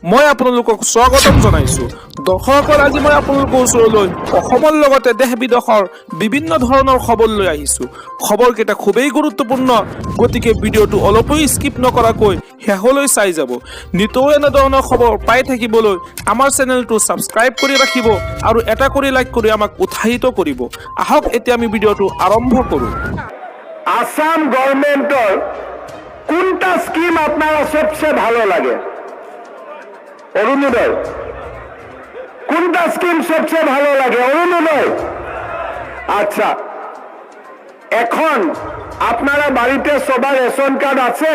মই আপোনালোকক স্বাগতম জনাইছো। দৰ্শকৰ আজি মই আপোনালোকৰ ওচৰলৈ অসমৰ লগতে দেশ বিদেশৰ বিভিন্ন ধৰণৰ খবৰ লৈ আহিছো। খবৰকেইটা খুবেই গুৰুত্বপূৰ্ণ, গতিকে ভিডিঅ'টো অলপো স্কিপ নকৰাকৈ শেষলৈ চাই যাব। নিতৌ এনেধৰণৰ খবৰ পাই থাকিবলৈ আমাৰ চেনেলটো ছাবস্ক্ৰাইব কৰি ৰাখিব আৰু এটা কৰি লাইক কৰি আমাক উৎসাহিত কৰিব। আহক এতিয়া আমি ভিডিঅ'টো আৰম্ভ কৰোঁ। আসাম গভর্নমেন্টর কোনটা স্কিম আপনারা সবচেয়ে ভালো লাগে? অরুণোদয়। কোনটা স্কিম সবচেয়ে ভালো লাগে? অরুণোদয়। আচ্ছা, এখন আপনারা বাড়িতে সবার রেশন কার্ড আছে?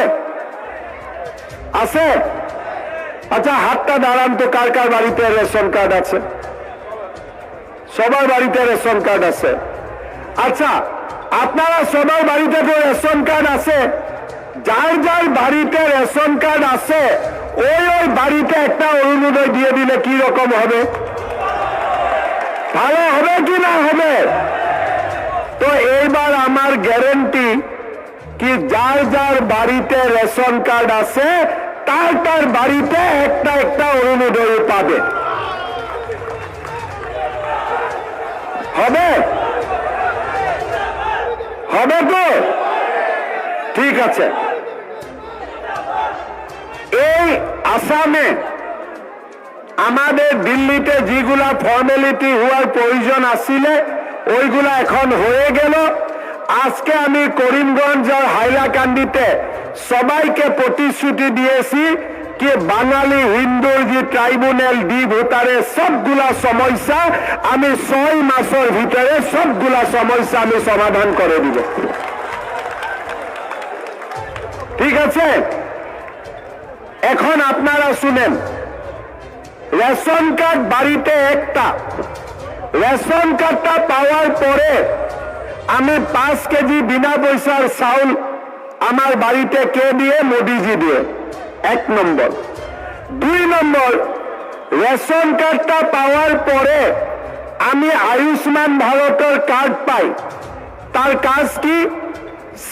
আছে? আচ্ছা, হাতটা দাঁড়ান তো, কার কার বাড়িতে রেশন কার্ড আছে? সবার বাড়িতে রেশন কার্ড আছে। আচ্ছা, আপনারা সবার বাড়িতে তো রেশন কার্ড আছে, যার যার বাড়িতে রেশন কার্ড আছে ওই বাড়িতে একটা অরুণোদয় দিয়ে দিলে কি রকম হবে? ভালো হবে কি না হবে? তো এইবার আমার গ্যারেন্টি কি যার যার বাড়িতে রেশন কার্ড আছে তার তার বাড়িতে একটা একটা অরুণোদয় পাবে। হবে? হবে তো? ঠিক আছে। এই আসামে আমাদের দিল্লিতে যেগুলা ফর্মালিটি হওয়ার প্রয়োজন আসলে ওইগুলা এখন হয়ে গেল। আজকে আমি করিমগঞ্জ আর হাইলাকান্দিতে সবাইকে প্রতিশ্রুতি দিয়েছি কি বাঙালি হিন্দুর যে ট্রাইব্যুনাল ডি ভোটারের সবগুলা সমস্যা আমি 6 মাসের ভিতরে সবগুলা সমস্যা আমি সমাধান করে দিব। ঠিক আছে? এখন আপনারা শুনেন, রেশন কার্ড বাড়িতে একটা, রেশন কার্ডটা পাওয়ার পরে আমি 5 কেজি বিনা পয়সার চাউল আমার বাড়িতে কে দিয়ে? মোদিজি দিয়ে। 1 নম্বর। 2 নম্বর, রেশন কার্ডটা পাওয়ার পরে আমি আয়ুষ্মান ভারতের কার্ড পাই। তার কাজ কি?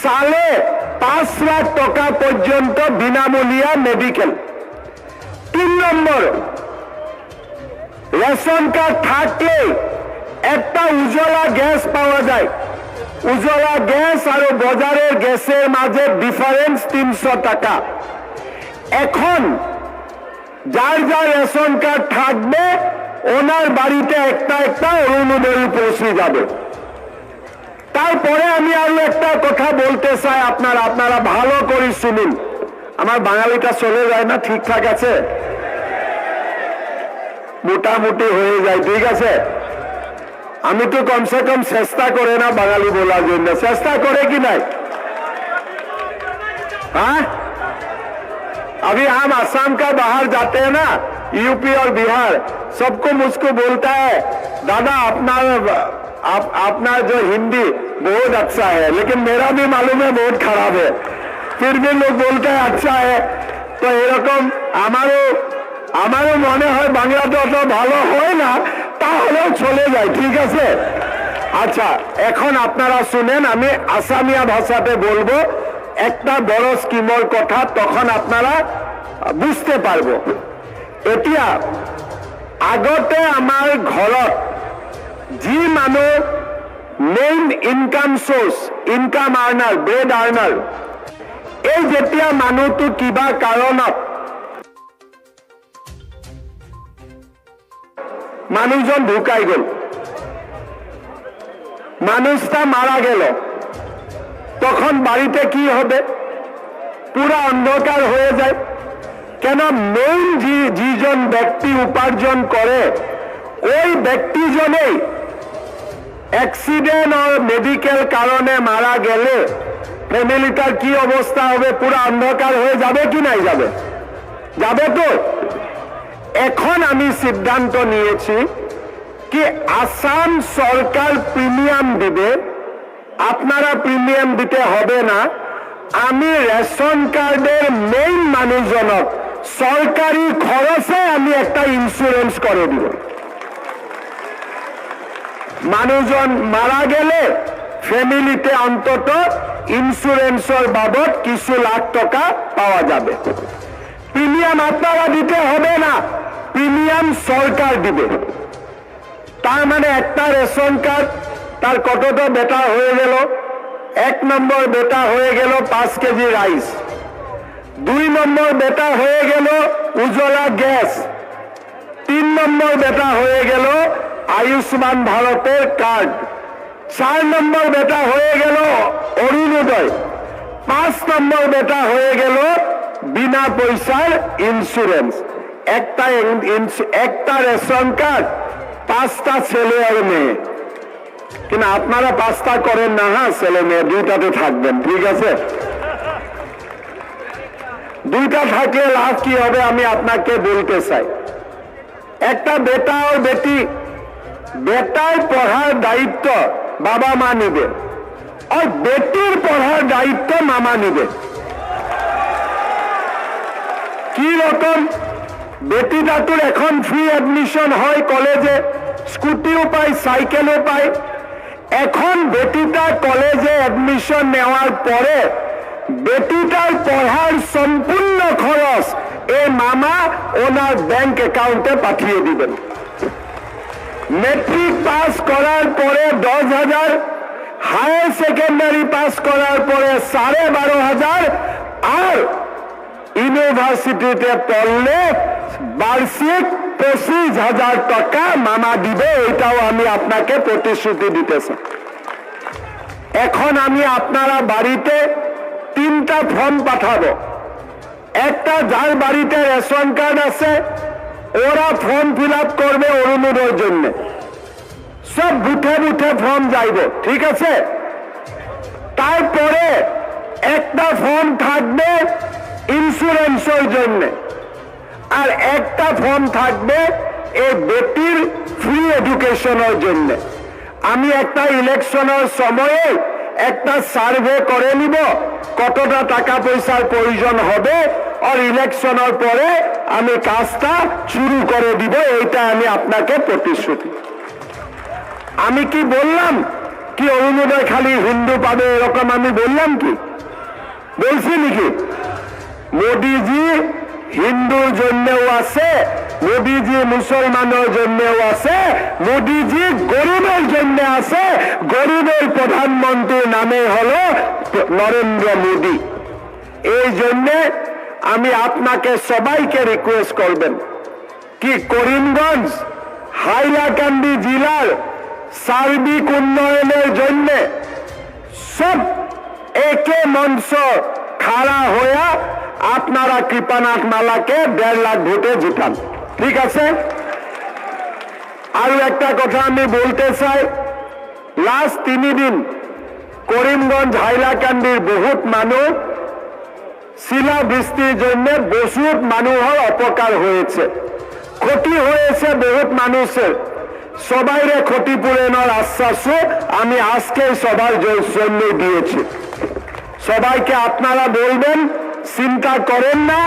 সালে 5 লাখ টাকা পর্যন্ত বিনামূল্যে মেডিকেল। 3 নম্বর, রেশন কার্ড থাকলে একটা উজ্জ্বলা গ্যাস পাওয়া যায়। উজ্জ্বলা গ্যাস আর বাজারের গ্যাসের মাঝে ডিফারেন্স 300 টাকা। এখন যার যার রেশন কার্ড থাকবে ওনার বাড়িতে একটা একটা অরুণোদয় পৌঁছে যাবে। তারপরে আমি আরো একটা কথা বলতে চাই, আপনারা ভালো করে শুনুন। আমার বাঙালিটা চলে যায় না? ঠিকঠাক আছে? মোটামুটি হয়ে যায়, ঠিক আছে? আমি তো কমসে কম চেষ্টা করে না বাঙালি বলার জন্য, চেষ্টা করে কি নাই? हाँ, अभी हम आसाम का बाहर जाते हैं ना, यूपी और बिहार, सबको मुझको बोलता है दादा अपना जो हिंदी बहुत अच्छा है, लेकिन मेरा भी मालूम है बहुत खराब है, फिर भी लोग बोलते हैं अच्छा है। तो এরকম আমারও মনে হয় বাংলাটা অত ভালো হয় না, তাহলেও চলে যায়, ঠিক আছে? আচ্ছা, এখন আপনারা শুনেন, আমি আসামিয়া ভাষাতে বলবো একটা বড় স্কিমের কথা, তখন আপনারা বুঝতে পারবো। এতিয়া আগতে আমার ঘৰত যি মানুহ main income source, income earner, bread earner, এই যেতিয়া মানুহটো কিবা কাৰণত মানুষজন ঢুকাই গেল, মানুষটা মারা গেল, তখন বাড়িতে কি হবে? পুরা অন্ধকার হয়ে যায়। কেন? মেইন যিজন ব্যক্তি উপার্জন করে ওই ব্যক্তিজনেই অ্যাক্সিডেন্ট আর মেডিকেল কারণে মারা গেলে ফ্যামিলিটার কি অবস্থা হবে? পুরা অন্ধকার হয়ে যাবে কি নাই যাবে? যাবে তো? এখন আমি সিদ্ধান্ত নিয়েছি কি আসাম সরকার প্রিমিয়াম দিবে, আপনারা প্রিমিয়াম দিতে হবে না। আমি রেশন কার্ডের মেইন মানুষজনক সরকারি খরচে আমি একটা ইন্স্যুরেন্স করে দিব। মানুষজন মারা গেলে ফ্যামিলিতে অন্তত ইন্স্যুরেন্সের বাবদ কিছু লাখ টাকা পাওয়া যাবে। প্রিমিয়াম আপনারা দিতে হবে না, প্রিমিয়াম সরকার দিবে। তার মানে একটা রেশন কার্ড তার কতটা বেটা হয়ে গেল? 1 নম্বর বেটা হয়ে গেল 5 কেজি রাইস, 2 নম্বর বেটা হয়ে গেল উজ্জ্বলা গ্যাস, 3 নম্বর বেটা হয়ে গেল আয়ুষ্মান ভারতের কার্ড, 4 নম্বর বেটা হয়ে গেল অরুণোদয়, 5 নম্বর বেটা হয়ে গেল বিনা পয়সার ইন্স্যুরেন্স। একটা রেশন কার্ড 5টা ছেলে আর মেয়ে, কিন্তু আপনারা 5টা করেন না। হ্যাঁ, ছেলে মেয়ে 2টাতে থাকবেন, ঠিক আছে? 2টা থাকলে লাভ কি হবে আমি আপনাকে বলতে চাই। একটা বেটা আর বেটি, বেটার পড়ার দায়িত্ব বাবা মা নিবে আর বেটির পড়ার দায়িত্ব মামা নিবে। কি রকম? বেটিটাতুর এখন ফ্রি অ্যাডমিশন হয় কলেজে, স্কুটিও পায়, সাইকেলও পায়। এখন বেটিটা কলেজে অ্যাডমিশন নেওয়ার পরে বেটিটার পড়ার সম্পূর্ণ খরচ এই মামা ওনার ব্যাংক অ্যাকাউন্টে পাঠিয়ে দিবেন। মেট্রিক পাস করার পরে 10,000, হায়ার সেকেন্ডারি পাস করার পরে 12,500, আর ইউনিভার্সিটিতে পড়লে বার্ষিক 25,000 টাকা মামা দিবে। এটাও আমি আপনাকে প্রতিশ্রুতি দিতেছি। এখন আমি আপনারা বাড়িতে 3টা ফর্ম পাঠাবো। একটা যার বাড়িতে রেশন কার্ড আছে ওরা ফর্ম ফিল আপ করবে অরুণোদয়ের জন্য, সব বুথে বুথে ফর্ম যাইবে, ঠিক আছে? তারপরে একটা ফর্ম থাকবে ইন্স্যুরেন্সের জন্য, আর একটা ফর্ম থাকবে এই বেটির ফ্রি এডুকেশনের জন্য। আমি একটা ইলেকশনের সময়ে একটা সার্ভে করে নিব কতটা টাকা পয়সার প্রয়োজন হবে, আর ইলেকশনের পরে আমি কাজটা শুরু করে দিব। এইটা আমি আপনাকে প্রতিশ্রুতি। আমি কি বললাম কি অরুণোদয় খালি হিন্দু পাবে এরকম আমি বললাম কি? বলছি নাকি? মোদিজি হিন্দুর জন্যও আছে, মোদিজি মুসলমানের জন্যও আছে, মোদিজি গরিবের জন্য আছে। গরিবের প্রধানমন্ত্রীর নামে হলো নরেন্দ্র মোদী। এই জন্য আমি আপনাকে সবাইকে রিকোয়েস্ট করবেন কি করিমগঞ্জ হাইলাকান্দি জেলার সার্বিক উন্নয়নের জন্য সব একে মঞ্চ খাড়া হয়ে আপনারা কৃপানাথ মালাকে 1.5 লাখ ভোটে জিতান, ঠিক আছে? আরো একটা কথা আমি বলতে চাই, লাস্ট 3 দিন করিমগঞ্জ হাইলাকান্দির বহুত মানুষ শিলা বৃষ্টির জন্য বহুত মানুহর অপকার হয়েছে, ক্ষতি হয়েছে বহুত মানুষের। সবাইরে ক্ষতিপূরণের আশ্বাসও আমি আজকে সবার জন্য দিয়েছি। সবাইকে আপনারা বলবেন চিন্তা করেন না,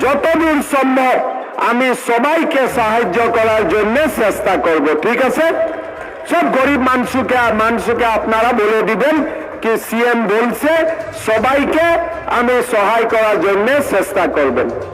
যতদূর সম্ভব আমি সবাইকে সাহায্য করার জন্য চেষ্টা করব, ঠিক আছে? সব গরিব মানুষকে আপনারা বলে দিবেন কি সিএম বলছে সবাইকে আমি সহায় করার জন্য চেষ্টা করবেন।